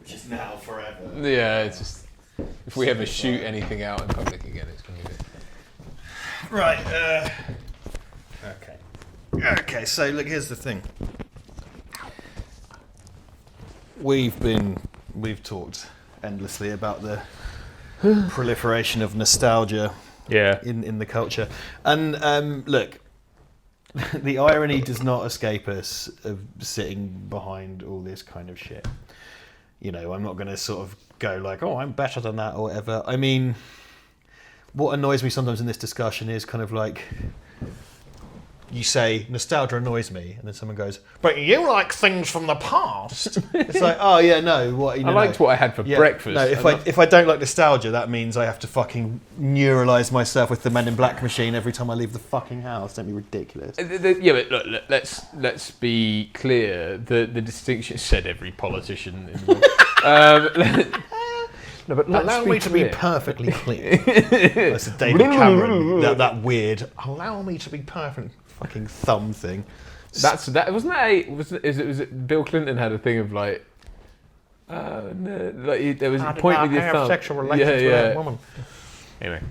which is now forever. Yeah, it's just if we ever shoot anything out in public again, it's going to be. Right. Okay. So look, here's the thing. We've talked endlessly about the proliferation of nostalgia. Yeah. In the culture, and look, the irony does not escape us of sitting behind all this kind of shit. You know, I'm not going to sort of go like, oh, I'm better than that or whatever. I mean, what annoys me sometimes in this discussion is kind of like, you say, nostalgia annoys me, and then someone goes, but you like things from the past. It's like, oh yeah, no. What, you know, I liked what I had for breakfast. No, if I don't like nostalgia, that means I have to fucking neuralise myself with the Men in Black machine every time I leave the fucking house. Don't be ridiculous. Yeah, but look, let's be clear. The distinction said every politician. In the No, but allow me to be perfectly clear. That's a David Cameron. that weird. Allow me to be perfect. Fucking thumb thing. Was it Bill Clinton had a thing of like, no, like there was a point with your thumb. Sexual relations with a woman. Anyway.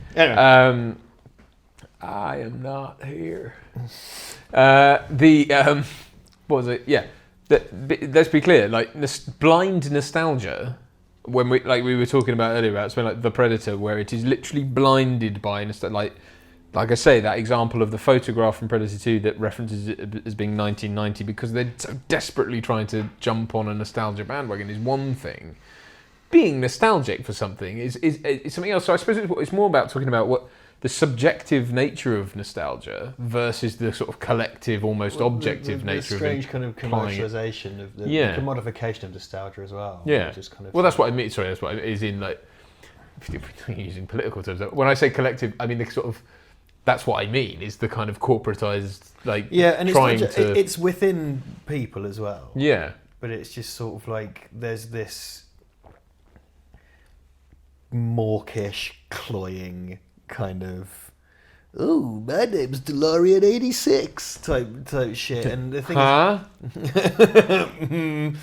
I am not here. What was it? Yeah. Let's be clear. Like blind nostalgia. When we were talking about earlier about something like The Predator, where it is literally blinded by like I say, that example of the photograph from Predator 2 that references it as being 1990 because they're so desperately trying to jump on a nostalgia bandwagon is one thing. Being nostalgic for something is something else. So I suppose it's more about talking about what the subjective nature of nostalgia versus the sort of collective, almost objective nature of it. The strange kind of commercialisation of the commodification of nostalgia as well. Yeah. Well, that's what I mean. Sorry, that's what it is in like using political terms. When I say collective, I mean the sort of. That's what I mean. Is the kind of corporatized and trying it's within people as well. Yeah. But it's just sort of like there's this mawkish, cloying kind of, oh, my name's DeLorean 86 type shit. And the thing is,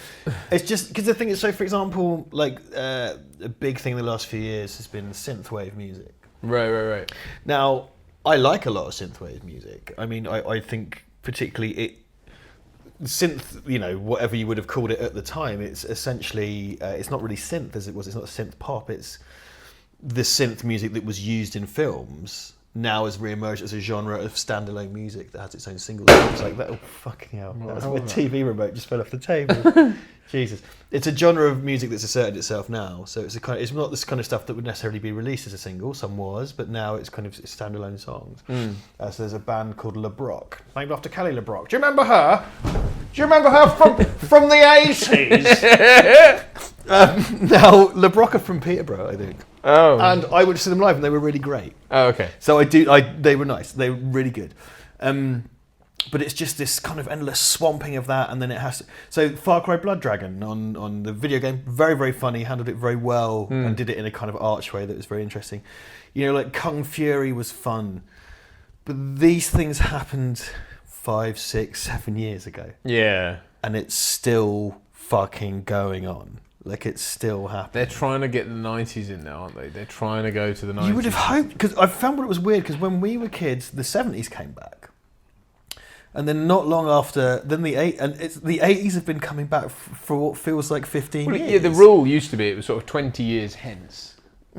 it's just because the thing is, so for example, like a big thing in the last few years has been synthwave music. Right. Now, I like a lot of synthwave music. I mean, I think particularly synth, you know, whatever you would have called it at the time, it's essentially, it's not really synth as it was. It's not synth pop. It's the synth music that was used in films now has re-emerged as a genre of standalone music that has its own singles. It's like that. Oh, fucking hell. That's my TV remote just fell off the table. Jesus. It's a genre of music that's asserted itself now. So it's it's not this kind of stuff that would necessarily be released as a single. Some was, but now it's kind of standalone songs. So there's a band called LeBrock, named after Kelly LeBrock. Do you remember her? Do you remember her from the 80s? Now, LeBrock are from Peterborough, I think. Oh. And I went to see them live and they were really great. Oh, okay. So they were nice. They were really good. But it's just this kind of endless swamping of that, and then it has to... So Far Cry Blood Dragon on the video game, very, very funny, handled it very well, and did it in a kind of arch way that was very interesting. You know, like Kung Fury was fun. But these things happened 5, 6, 7 years ago. Yeah. And it's still fucking going on. Like, it's still happening. They're trying to get the 90s in now, aren't they? They're trying to go to the 90s. You would have hoped... Because I found what it was weird, because when we were kids, the 70s came back. And then not long after, then the 80s have been coming back for what feels like 15 years. Yeah, the rule used to be it was sort of 20 years hence.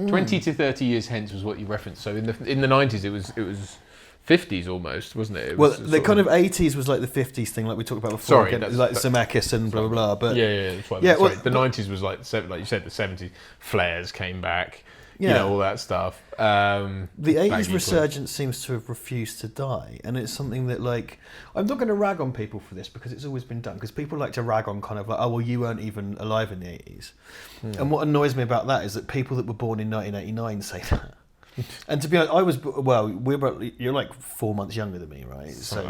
20 to 30 years hence was what you referenced. So in the 90s it was 50s almost, wasn't it? The kind of 80s was like the 50s thing, like we talked about before. Sorry, like Zemeckis and blah blah blah. But that's what I mean. The 90s was like you said, the 70s. Flares came back. You know, all that stuff. The 80s resurgence seems to have refused to die, and it's something that, like, I'm not going to rag on people for this because it's always been done, because people like to rag on kind of like, oh, well, you weren't even alive in the 80s. And what annoys me about that is that people that were born in 1989 say that. And to be honest, you're like 4 months younger than me, right? So,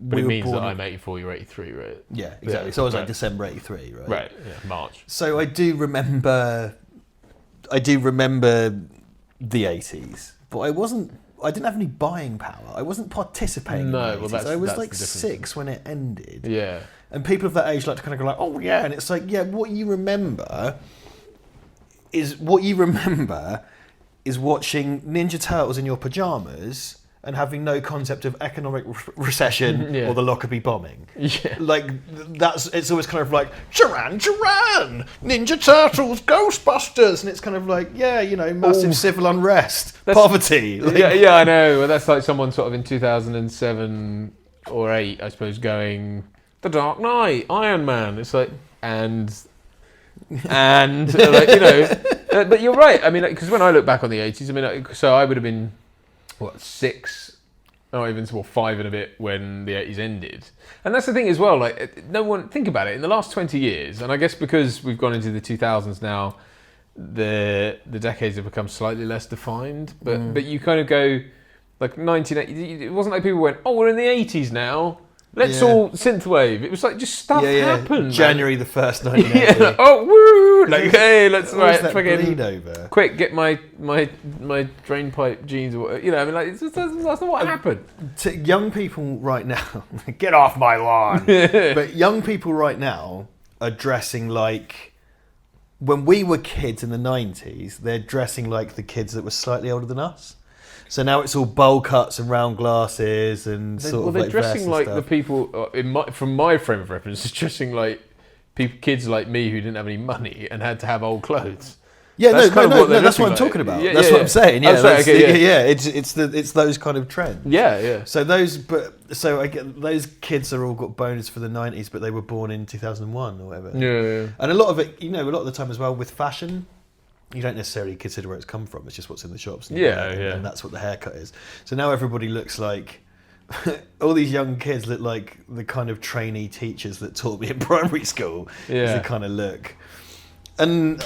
but it means that I'm 84, you're 83, right? Yeah, exactly. So I was like December 83, right? Right, yeah, March. So I do remember the 80s, but I didn't have any buying power. I wasn't participating in the 80s. I was like 6 when it ended. Yeah. And people of that age like to kind of go like, oh yeah, and it's like, yeah, what you remember is watching Ninja Turtles in your pajamas and having no concept of economic recession or the Lockerbie bombing. Yeah. Like, it's always kind of like, Duran, Ninja Turtles, Ghostbusters, and it's kind of like, yeah, you know, massive civil unrest, poverty. Like, yeah, I know. Well, that's like someone sort of in 2007 or 8, I suppose, going, The Dark Knight, Iron Man. It's like, and like, you know, but you're right. I mean, because when I look back on the 80s, I mean, so I would have been, 6, not even 5 and a bit when the 80s ended. And that's the thing as well, like, no one, think about it, in the last 20 years, and I guess because we've gone into the 2000s now, the decades have become slightly less defined, but you kind of go, like, 1980, it wasn't like people went, oh, we're in the 80s now, let's all synthwave. It was like, just stuff happened. January the 1st, 1980. Like, oh, woo! Like, hey, let's bleed over. Quick, get my drain pipe jeans or whatever. You know, I mean, like, that's not what happened. To young people right now, get off my lawn. But young people right now are dressing like, when we were kids in the 90s, they're dressing like the kids that were slightly older than us. So now it's all bowl cuts and round glasses and they're dressing like the people from my frame of reference, dressing like kids like me who didn't have any money and had to have old clothes. Yeah, that's what I'm talking about. That's what I'm saying. Yeah, it's those kind of trends. Yeah. So I get those kids are all got bonus for the 90s, but they were born in 2001 or whatever. Yeah. And a lot of it, a lot of the time as well with fashion, you don't necessarily consider where it's come from. It's just what's in the shops. And that's what the haircut is. So now everybody looks like, all these young kids look like the kind of trainee teachers that taught me in primary school. Yeah. Is the kind of look. And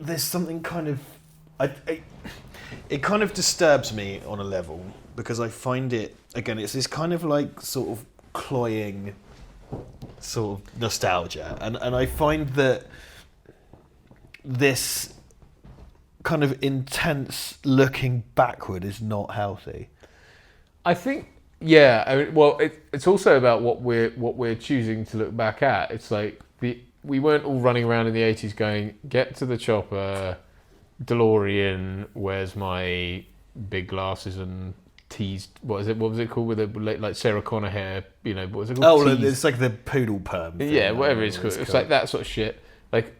there's something kind of, it kind of disturbs me on a level because I find it, again, it's this kind of like sort of cloying sort of nostalgia. And I find that this kind of intense looking backward is not healthy. I think, yeah. I mean, well, it's also about what we're choosing to look back at. It's like we weren't all running around in the 80s going, get to the chopper, DeLorean, where's my big glasses and teased, what was it called with the like Sarah Connor hair, what was it called? Oh, it's like the poodle perm thing. Yeah, whatever it's called. It's like that sort of shit. Like,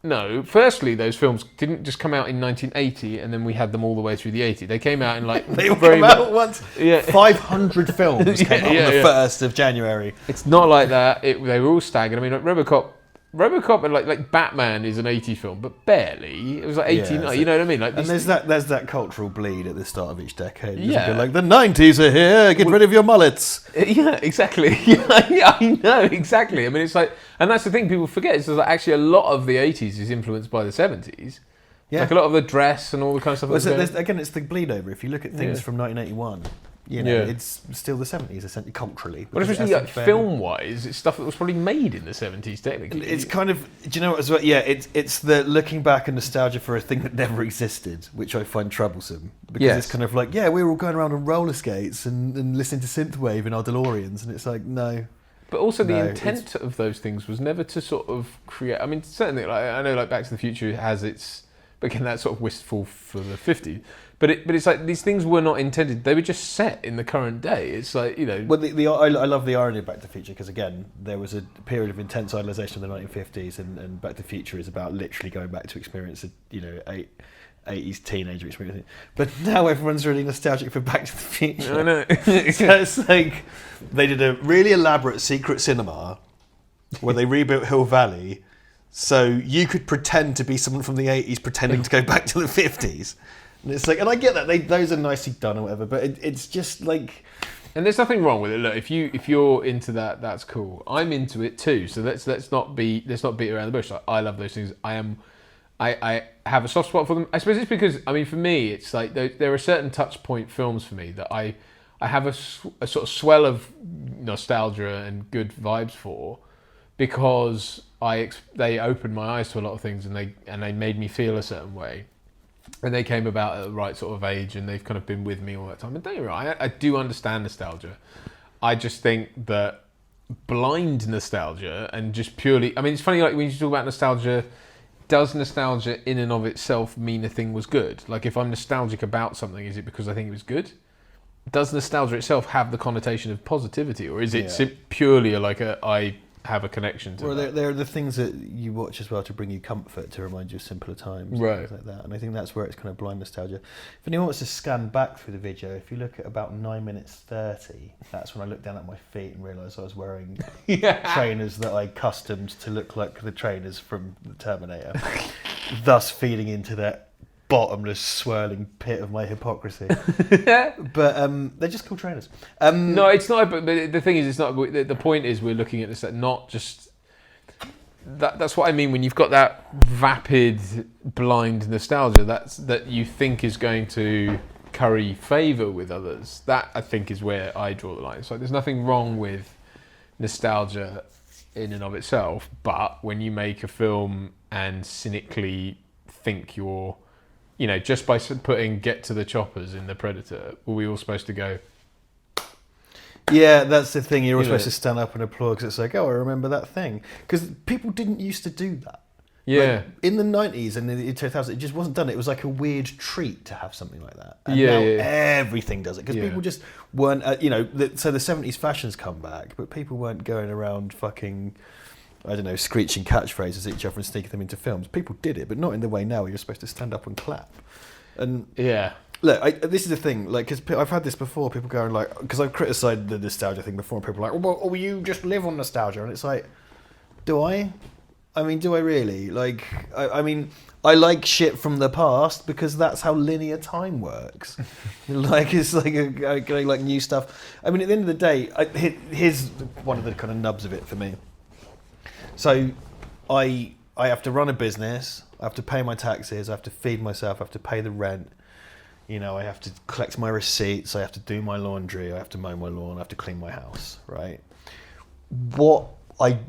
no, firstly, those films didn't just come out in 1980 and then we had them all the way through the 80s. They came out in like... they all came out once. Yeah. 500 films came out on the 1st of January. It's not like that. They were all staggered. I mean, like RoboCop and like Batman is an 80 film, but barely. It was like 89, you know what I mean? Like, and there's that cultural bleed at the start of each decade. Yeah. Like, the 90s are here, get rid of your mullets. Yeah, exactly. Yeah, I know, exactly. I mean, it's like, and that's the thing people forget, is that actually a lot of the 80s is influenced by the 70s. Yeah. Like a lot of the dress and all the kind of stuff. Well, again, it's the bleed over. If you look at things from 1981, it's still the 70s, essentially, culturally. But especially like film-wise, it's stuff that was probably made in the 70s, technically. It's kind of, do you know what as well? Yeah, it's the looking back and nostalgia for a thing that never existed, which I find troublesome. Because it's kind of like, we were all going around on roller skates and listening to synthwave in our DeLoreans, and it's like, no. But also the intent of those things was never to sort of create, I mean, certainly, like, I know like Back to the Future has its, again, that's sort of wistful for the 50s. But it's like these things were not intended. They were just set in the current day. It's like, Well, I love the irony of Back to the Future because, again, there was a period of intense idealisation of the 1950s, and Back to the Future is about literally going back to experience a 80s teenager experience. But now everyone's really nostalgic for Back to the Future. I know. So it's like they did a really elaborate secret cinema where they rebuilt Hill Valley so you could pretend to be someone from the 80s pretending to go back to the 50s. And it's like, and I get that those are nicely done or whatever, but it's just like, and there's nothing wrong with it. Look, if you're into that, that's cool. I'm into it too. So let's not beat around the bush. Like, I love those things. I have a soft spot for them. I suppose it's because, I mean, for me, it's like there are certain touch point films for me that I have a sort of swell of nostalgia and good vibes for, because they opened my eyes to a lot of things and they made me feel a certain way. And they came about at the right sort of age, and they've kind of been with me all that time. And don't get me wrong, I do understand nostalgia. I just think that blind nostalgia and just purely. I mean, it's funny. Like when you talk about nostalgia, does nostalgia in and of itself mean a thing was good? Like if I'm nostalgic about something, is it because I think it was good? Does nostalgia itself have the connotation of positivity, or is it purely I have a connection to that? There are the things that you watch as well to bring you comfort, to remind you of simpler times, right? Things like that. And I think that's where it's kind of blind nostalgia. If anyone wants to scan back through the video, if you look at about 9 minutes 30, that's when I looked down at my feet and realised I was wearing trainers that I customed to look like the trainers from the Terminator, thus feeding into that bottomless swirling pit of my hypocrisy. But they're just cool trainers. No, it's not. But the thing is, it's not. The point is, we're looking at this, not just that. That's what I mean when you've got that vapid, blind nostalgia. That you think is going to curry favour with others. That I think is where I draw the line. So there's nothing wrong with nostalgia in and of itself, but when you make a film and cynically think you're, just by putting "get to the choppers" in The Predator, were we all supposed to go? Yeah, that's the thing. You're all supposed to stand up and applaud because it's like, oh, I remember that thing. Because people didn't used to do that. Yeah. Like, in the 90s and in the 2000s, it just wasn't done. It was like a weird treat to have something like that. And now everything does it. Because people just weren't, so the 70s fashions come back, but people weren't going around fucking, I don't know, screeching catchphrases at each other and sneaking them into films. People did it, but not in the way now where you're supposed to stand up and clap. And look, this is the thing, like, because I've had this before, people going like, because I've criticised the nostalgia thing before, and people are like, well, you just live on nostalgia, and it's like, do I? I mean, do I really? Like, I mean, I like shit from the past because that's how linear time works. Like, it's like like new stuff. I mean, at the end of the day, here's one of the kind of nubs of it for me. So, I have to run a business. I have to pay my taxes. I have to feed myself. I have to pay the rent. I have to collect my receipts. I have to do my laundry. I have to mow my lawn. I have to clean my house. Right. What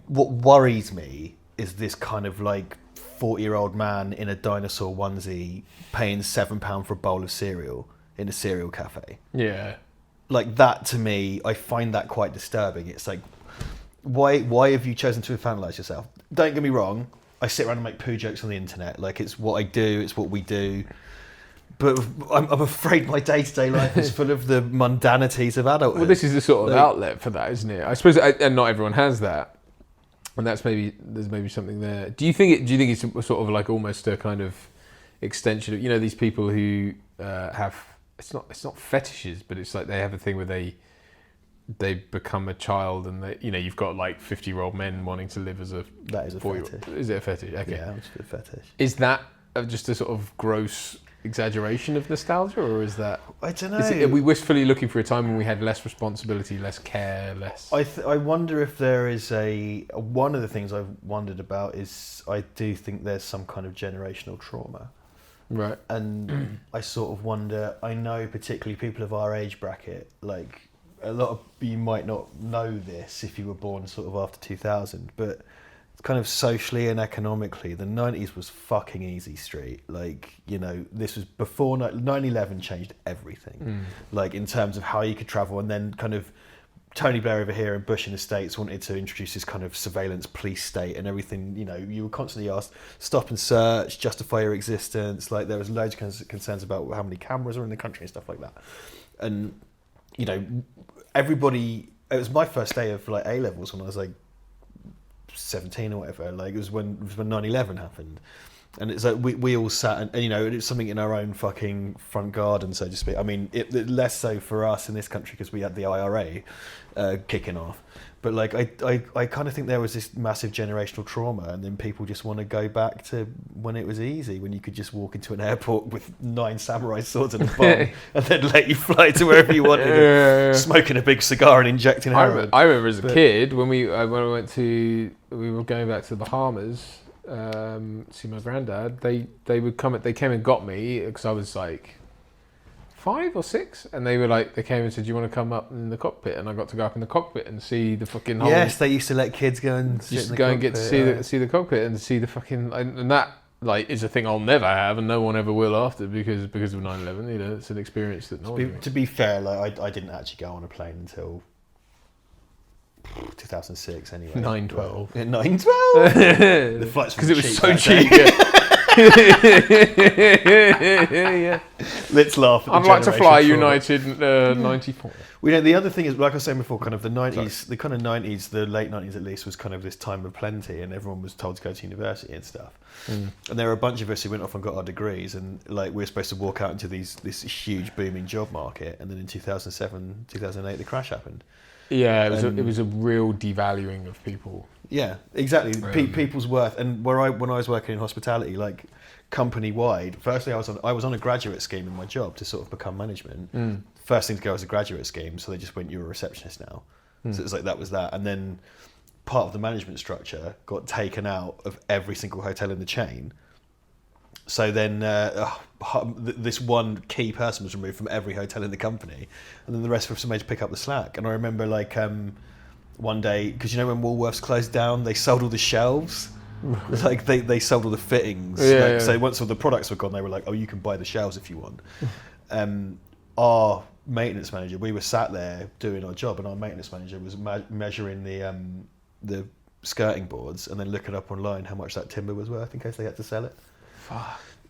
worries me is this kind of like 40-year-old man in a dinosaur onesie paying £7 for a bowl of cereal in a cereal cafe. Yeah. Like that, to me, I find that quite disturbing. It's like, why have you chosen to infantilise yourself? Don't get me wrong, I sit around and make poo jokes on the internet. Like, it's what I do, it's what we do. But I'm afraid my day-to-day life is full of the mundanities of adulthood. Well, this is the sort of outlet for that, isn't it? I suppose, and not everyone has that. And there's maybe something there. Do you think it's sort of like almost a kind of extension of, these people who have, it's not fetishes, but it's like they have a thing where they become a child, and they, you've got like 50-year-old men wanting to live as a, that is a fetish. Is it a fetish? Okay. Yeah, it's a fetish. Is that just a sort of gross exaggeration of nostalgia, or is that, I don't know, are we wistfully looking for a time when we had less responsibility, less care, less? I wonder if there is one of the things I've wondered about is I do think there's some kind of generational trauma, right? And I sort of wonder, I know particularly people of our age bracket, like a lot of you might not know this if you were born sort of after 2000, but kind of socially and economically, the 90s was fucking easy street. Like, this was before 9/11 changed everything. Like, in terms of how you could travel, and then kind of Tony Blair over here and Bush in the States wanted to introduce this kind of surveillance police state and everything. You were constantly asked, stop and search, justify your existence. Like, there was loads of concerns about how many cameras are in the country and stuff like that. And, everybody, it was my first day of like A-levels when I was like 17 or whatever. Like, it was when 9/11 happened, and it's like we all sat and it's something in our own fucking front garden, so to speak. I mean, it less so for us in this country because we had the IRA kicking off, but like I kind of think there was this massive generational trauma, and then people just want to go back to when it was easy, when you could just walk into an airport with 9 samurai swords and a bomb and then let you fly to wherever you wanted, smoking a big cigar and injecting heroin. I remember as a kid when we were going back to the Bahamas, see my granddad. They came and got me because I was like 5 or 6, and they came and said, do you want to come up in the cockpit? And I got to go up in the cockpit and see the fucking whole... Yes, they used to let kids go and sit in the cockpit, and get to see the cockpit and see the fucking... And that is a thing I'll never have, and no one ever will after, because of 9/11. It's an experience that no one... To be fair, like I didn't actually go on a plane until 2006 anyway. 912. Yeah, 912. The flights because were it was cheap so that cheap. day. Yeah. Let's laugh. At the I'd like to fly generation United 94. We know the other thing is, like I was saying before, kind of the 90s, the kind of 90s, the late 90s at least, was kind of this time of plenty, and everyone was told to go to university and stuff. And there were a bunch of us who went off and got our degrees, and like we were supposed to walk out into this huge booming job market, and then in 2007, 2008, the crash happened. Yeah, it was a real devaluing of people. Yeah, exactly. People's worth, and when I was working in hospitality, like company wide, firstly I was on a graduate scheme in my job to sort of become management. First thing to go was a graduate scheme, so they just went, you're a receptionist now. So it's like that was that, and then part of the management structure got taken out of every single hotel in the chain. So then this one key person was removed from every hotel in the company, and then the rest of us made to pick up the slack. And I remember like one day, because you know when Woolworths closed down, they sold all the shelves. Like they sold all the fittings. So once all the products were gone, they were like, oh, you can buy the shelves if you want. Our maintenance manager, we were sat there doing our job, and our maintenance manager was measuring the skirting boards and then looking up online how much that timber was worth in case they had to sell it.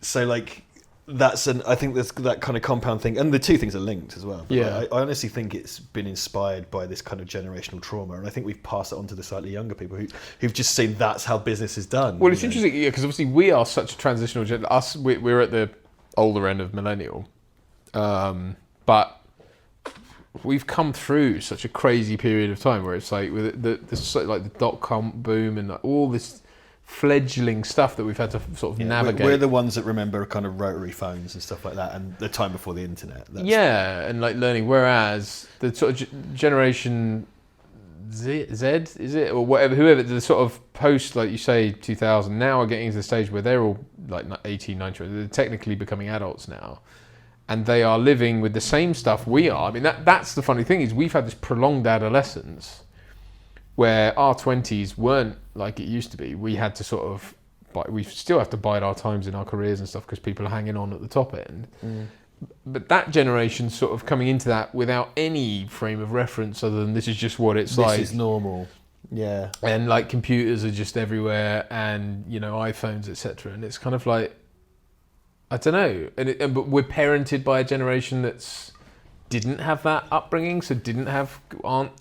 So like I think there's that kind of compound thing, and the two things are linked as well. But I honestly think it's been inspired by this kind of generational trauma, and I think we've passed it on to the slightly younger people who've just seen that's how business is done. Well, it's interesting, because obviously we are such a transitional we're at the older end of millennial, but we've come through such a crazy period of time where it's like with the dot-com boom and all this fledgling stuff that we've had to sort of navigate. We're the ones that remember kind of rotary phones and stuff like that, and the time before the internet. And like learning. Whereas the sort of generation Z, is it, or whatever, whoever, the sort of post, like you say, 2000 now are getting to the stage where they're all like 18, 19, they're technically becoming adults now. And they are living with the same stuff we are. I mean, that's the funny thing, is we've had this prolonged adolescence where our 20s weren't like it used to be. We had to sort of, we still have to bide our times in our careers and stuff because people are hanging on at the top end. But that generation's sort of coming into that without any frame of reference other than this is just what it's like. This is normal. Yeah. And like computers are just everywhere, and you know, iPhones, etc. And it's kind of like, I don't know. But we're parented by a generation that's didn't have that upbringing, so aren't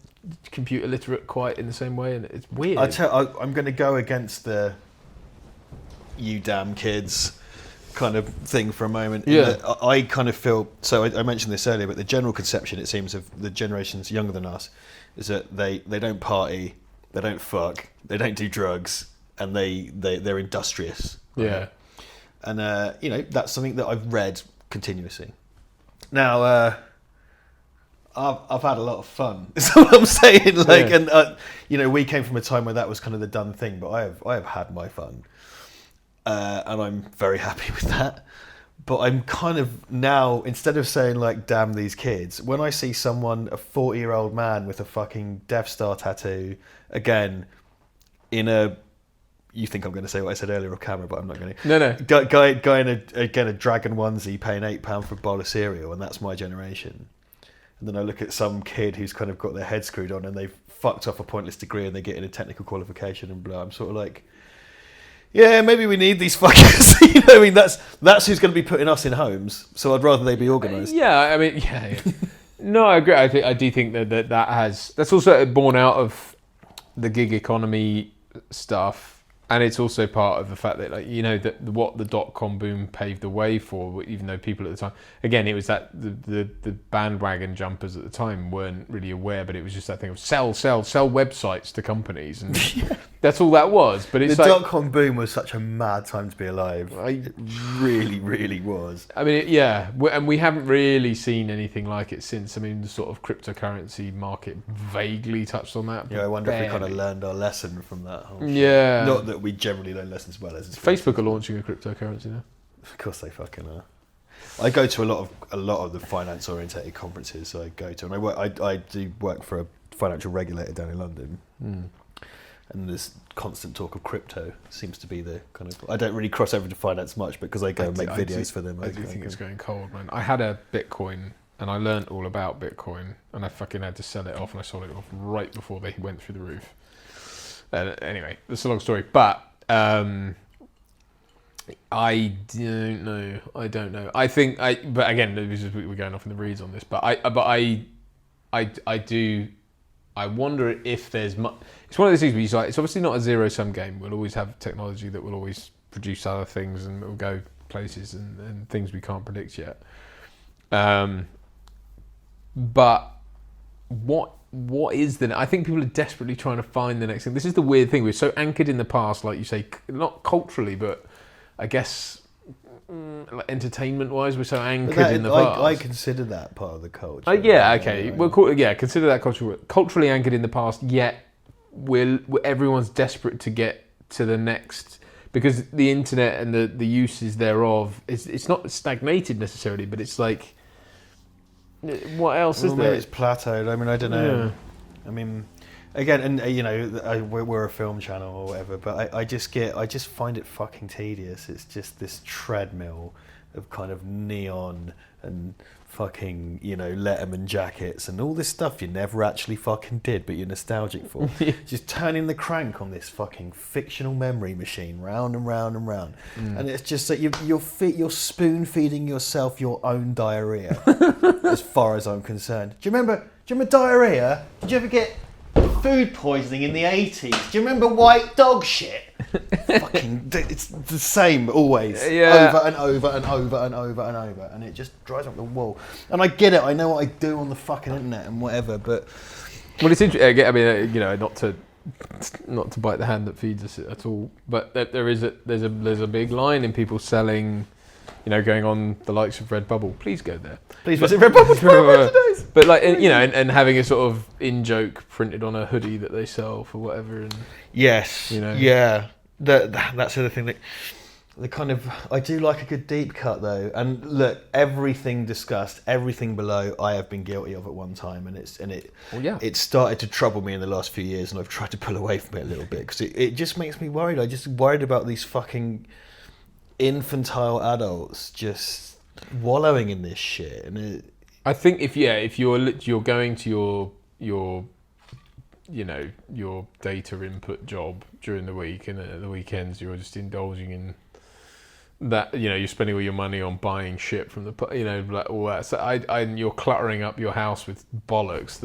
computer literate quite in the same way, and it's weird. I'm going to go against the "you damn kids" kind of thing for a moment. Yeah. I kind of feel, so I mentioned this earlier, but the general conception, it seems, of the generations younger than us is that they don't party, they don't fuck, they don't do drugs, and they're industrious. Right? Yeah. And you know, that's something that I've read continuously. Now I've had a lot of fun. Is what I'm saying. Like, yeah. And you know, we came from a time where that was kind of the done thing. But I have had my fun, and I'm very happy with that. But I'm kind of now, instead of saying like, "Damn these kids," when I see someone, a 40-year-old man with a fucking Death Star tattoo, again, in a, you think I'm going to say what I said earlier off camera, but I'm not going to. No. Guy in a dragon onesie paying £8 for a bowl of cereal, and that's my generation. And then I look at some kid who's kind of got their head screwed on and they've fucked off a pointless degree and they get in a technical qualification and blah. I'm sort of like, yeah, maybe we need these fuckers. You know, I mean, that's who's going to be putting us in homes. So I'd rather they be organised. Yeah, I mean, yeah. No, I agree. I do think that's also born out of the gig economy stuff. And it's also part of the fact that, like, you know, that what the dot-com boom paved the way for, even though people at the time, again, it was that the bandwagon jumpers at the time weren't really aware, but it was just that thing of sell websites to companies, and that's all that was. But it's the like, dot-com boom was such a mad time to be alive. It really, really was. I mean, and we haven't really seen anything like it since. I mean, the sort of cryptocurrency market vaguely touched on that. Yeah, I wonder if we kind of learned our lesson from that whole shit. Yeah. Not that we generally learn lessons well as Facebook are launching a cryptocurrency now. Of course they fucking are. I go to a lot of the finance orientated conferences. So I go to, and I do work for a financial regulator down in London, and this constant talk of crypto seems to be the kind of. I don't really cross over to finance much because I go and make videos for them. I do think it's going cold, man. I had a Bitcoin and I learnt all about Bitcoin, and I fucking had to sell it off, and I sold it off right before they went through the roof. Anyway, that's a long story, but I don't know. But again, we're going off in the reeds on this. But I do. I wonder if there's much. It's one of those things where it's obviously not a zero-sum game. We'll always have technology that will always produce other things, and will go places and things we can't predict yet. But what is the? I think people are desperately trying to find the next thing. This is the weird thing. We're so anchored in the past, like you say, not culturally, but I guess like entertainment-wise, we're so anchored in the past. I consider that part of the culture. Yeah, okay. Consider that culturally anchored in the past. Yet, everyone's desperate to get to the next, because the internet and the uses thereof it's not stagnated necessarily, but it's like, what else is there? It's plateaued. I mean, I don't know. Yeah. I mean, again, and we're a film channel or whatever, but I just find it fucking tedious. It's just this treadmill of kind of neon and fucking, Letterman jackets and all this stuff you never actually fucking did, but you're nostalgic for. Just turning the crank on this fucking fictional memory machine round and round and round. And it's just that you're spoon feeding yourself your own diarrhea, as far as I'm concerned. Do you remember diarrhea? Did you ever get food poisoning in the 80s? Do you remember white dog shit? Fucking, it's the same always, over and over and over and over and over, and it just drives me up the wall. And I get it. I know what I do on the fucking internet and whatever, but it's interesting. I mean, not to bite the hand that feeds us at all, but there's a big line in people selling, going on the likes of Redbubble. Please go there. Please visit Redbubble for merchandise. But like, and having a sort of in-joke printed on a hoodie that they sell for whatever. And yes, yeah. That's the other thing that the kind of, I do like a good deep cut though. And look, everything discussed, everything below, I have been guilty of at one time, and it started to trouble me in the last few years, and I've tried to pull away from it a little bit because it just makes me worried. I just worried about these fucking infantile adults just wallowing in this shit, and I think if you're going to your data input job during the week, and at the weekends you're just indulging in that, you're spending all your money on buying shit from the, like all that. So and you're cluttering up your house with bollocks.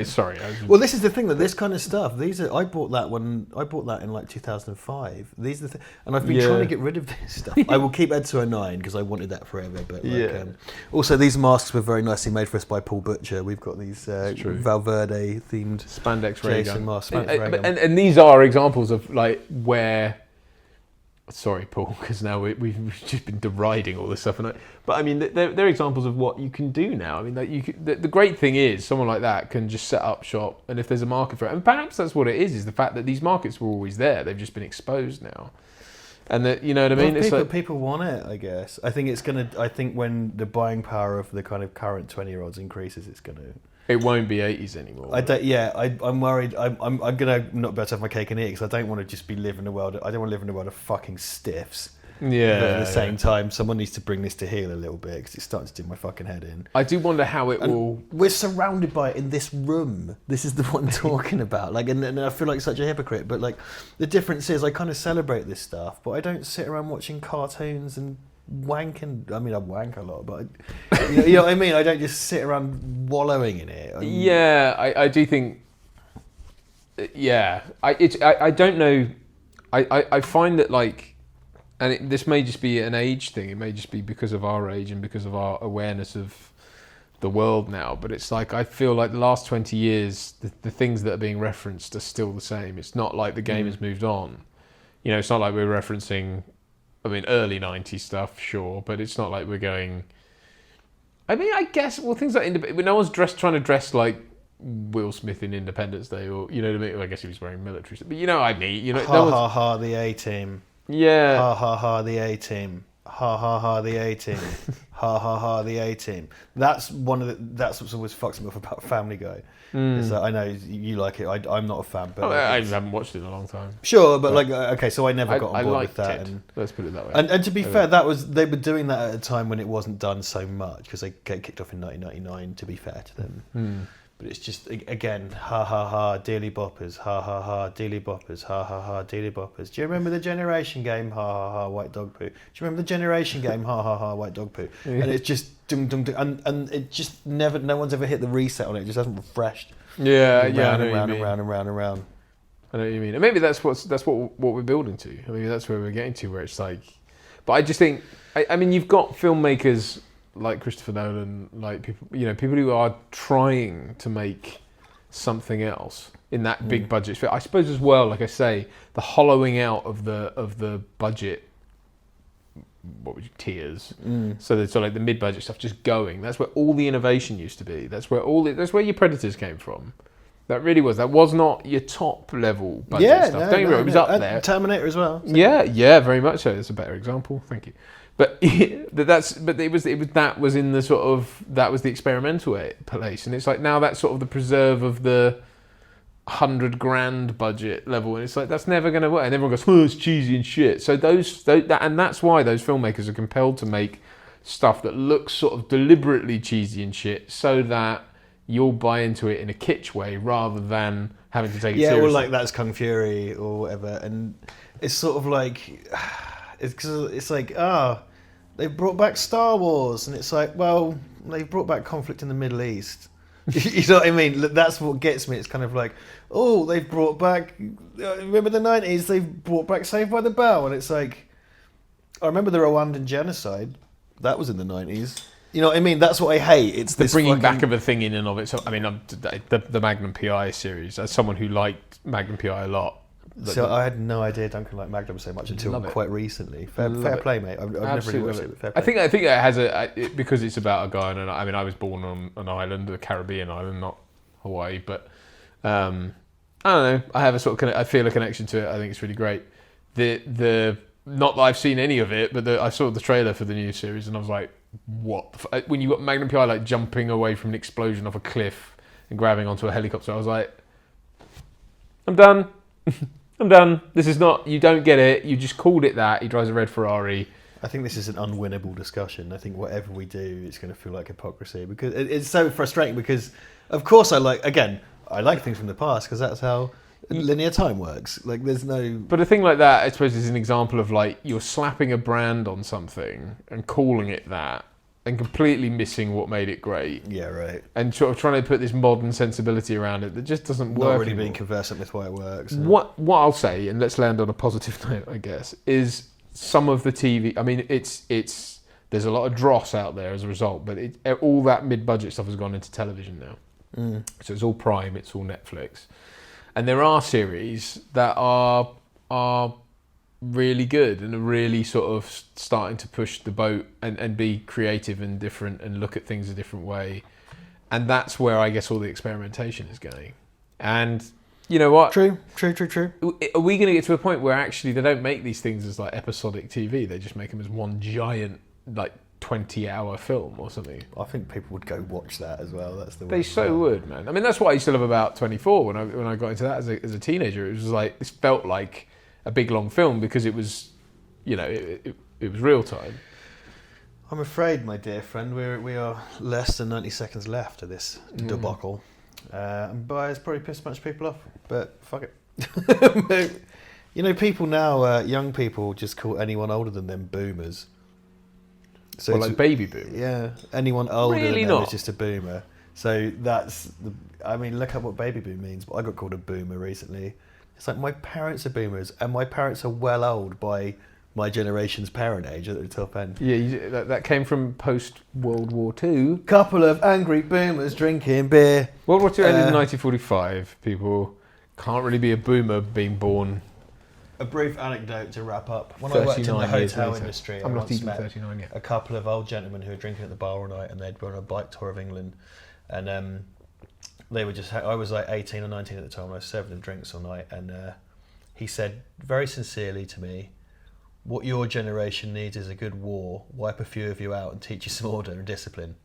Sorry. Well, this is the thing, that this kind of stuff. I bought that in like 2005. These are and I've been trying to get rid of this stuff. I will keep Ed 209 because I wanted that forever. But also these masks were very nicely made for us by Paul Butcher. We've got these Val Verde themed spandex ray gun masks. And these are examples of like where. Sorry, Paul, because now we've just been deriding all this stuff, but I mean, they're examples of what you can do now. I mean, like the great thing is, someone like that can just set up shop, and if there's a market for it, and perhaps that's what it is the fact that these markets were always there. They've just been exposed now, and that, you know what I mean. Well, people want it, I guess. I think when the buying power of the kind of current 20-year-olds increases, it's gonna. It won't be 80s anymore. I'm worried. I'm gonna not be able to have my cake and eat it, because I don't want to just be living in a world. I don't want to live in a world of fucking stiffs. Yeah. But at the same time, someone needs to bring this to heel a little bit, because it's starting to do my fucking head in. I do wonder how it will. We're surrounded by it in this room. This is the one I'm talking about. Like, and I feel like such a hypocrite. But like, the difference is, I kind of celebrate this stuff, but I don't sit around watching cartoons and wanking. I mean, I wank a lot, but you know what I mean. I don't just sit around wallowing in it. I do think. Yeah, I don't know. I find that, like, and this may just be an age thing. It may just be because of our age and because of our awareness of the world now. But it's like, I feel like the last 20 years, the things that are being referenced are still the same. It's not like the game has moved on. It's not like we're referencing. I mean, early 90s stuff, sure, but it's not like we're going. I mean, I guess, things like no one's trying to dress like Will Smith in Independence Day, or, you know what I mean? I guess he was wearing military stuff, but you know what I mean? Ha, the A-Team. Yeah. Ha, the A-Team. Ha ha ha, the A-Team. Ha ha ha, the A-Team. That's what's always fucks me off about Family Guy. Is that I know you like it. I'm not a fan, but I haven't watched it in a long time. Sure, but like okay, so I never got on board with that. And, let's put it that way. And to be fair, they were doing that at a time when it wasn't done so much because they get kicked off in 1999. To be fair to them, but it's just again, ha ha ha, dearly boppers, ha ha ha, dearly boppers, ha ha ha, dearly boppers. Do you remember the Generation game? Ha ha ha, white dog poo. Do you remember the Generation game? Ha ha ha, white dog poo. And it's just dum dum dum, and it just never. No one's ever hit the reset on it. It just hasn't refreshed. Yeah, round yeah, and round and round and round and round. I know what you mean. And maybe that's what we're building to. I mean, that's where we're getting to, where it's like. But I just think, I mean, you've got filmmakers like Christopher Nolan, like people who are trying to make something else in that big budget. I suppose as well, like I say, the hollowing out of the budget. What would you tiers? So there's like the mid-budget stuff just going. That's where all the innovation used to be. That's where your Predators came from. That really was. That was not your top level budget stuff. Don't get me wrong, it was up there. Terminator as well. So. Yeah, very much so. That's a better example. Thank you. But that was in the sort of that was the experimental place, and it's like now that's sort of the preserve of the $100,000 budget level, and it's like that's never going to work. And everyone goes, "Oh, it's cheesy and shit." So and that's why those filmmakers are compelled to make stuff that looks sort of deliberately cheesy and shit, so that you'll buy into it in a kitsch way rather than having to take it seriously. Yeah, well, like that's Kung Fury or whatever, and it's sort of like it's like they've brought back Star Wars, and it's like, well, they've brought back conflict in the Middle East. You know what I mean? That's what gets me. It's kind of like, oh, they've brought back. Remember the 90s? They've brought back Saved by the Bell, and it's like, I remember the Rwandan genocide. That was in the 90s. You know what I mean? That's what I hate. It's the bringing back of a thing in and of itself. I mean, the Magnum PI series. As someone who liked Magnum PI a lot. So I had no idea Duncan liked Magnum so much until quite recently. Fair play, mate. I've never really watched it. Fair play. I think it has because it's about a guy on I mean, I was born on an island, a Caribbean island, not Hawaii, but I don't know. I have a sort of I feel a connection to it. I think it's really great. The not that I've seen any of it, but I saw the trailer for the new series and I was like, what? When you got Magnum PI like jumping away from an explosion off a cliff and grabbing onto a helicopter, I was like, I'm done. I'm done. This is not. You don't get it. You just called it that. He drives a red Ferrari. I think this is an unwinnable discussion. I think whatever we do, it's going to feel like hypocrisy because it's so frustrating. Because of course I like things from the past because that's how linear time works. Like there's no. But a thing like that, I suppose, is an example of like you're slapping a brand on something and calling it that. And completely missing what made it great. Yeah, right. And sort of trying to put this modern sensibility around it that just doesn't work. Not really anymore. being conversant with why it works. What I'll say, and let's land on a positive note, I guess, is some of the TV. I mean, it's there's a lot of dross out there as a result, but all that mid-budget stuff has gone into television now. So it's all Prime, it's all Netflix, and there are series that are really good and are really sort of starting to push the boat and be creative and different and look at things a different way. And that's where I guess all the experimentation is going. And you know what? True. Are we going to get to a point where actually they don't make these things as like episodic TV? They just make them as one giant like 20-hour film or something. I think people would go watch that as well. That's the way. They so would, man. I mean, that's what I used to love about 24 when I got into that as a teenager. It was like this felt like a big long film because it was, you know, it was real time. I'm afraid, my dear friend, we are less than 90 seconds left of this debacle. But it's probably pissed a bunch of people off, but fuck it. You know, people now, young people just call anyone older than them boomers. So well, like baby boomer. Yeah, anyone older really than them not. is just a boomer. So that's, I mean, look up what baby boom means, but I got called a boomer recently. It's like my parents are boomers, and my parents are well old by my generation's parent age at the top end. Yeah, that came from post-World War II. Couple of angry boomers drinking beer. World War II ended in 1945. People can't really be a boomer being born. A brief anecdote to wrap up. When I worked in the hotel industry, I'm I not once even met 39 yet. a couple of old gentlemen who were drinking at the bar all night, and they'd gone on a bike tour of England, and they were just. I was like 18 or 19 at the time. And I was serving them drinks all night, and he said very sincerely to me, What your generation needs is a good war. Wipe a few of you out and teach you some order and discipline.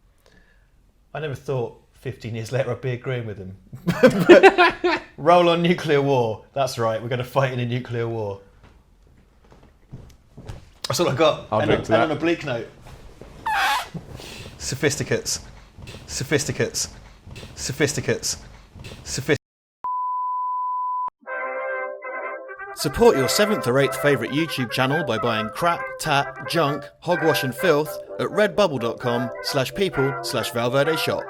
I never thought 15 years later I'd be agreeing with him. But roll on nuclear war. That's right, we're going to fight in a nuclear war. That's all I got. I'll drink to that. And on a bleak note. Sophisticates. Sophisticates. Sophisticates. Support your 7th or 8th favourite YouTube channel by buying crap, tat, junk, hogwash and filth at redbubble.com/people/Val Verde shop.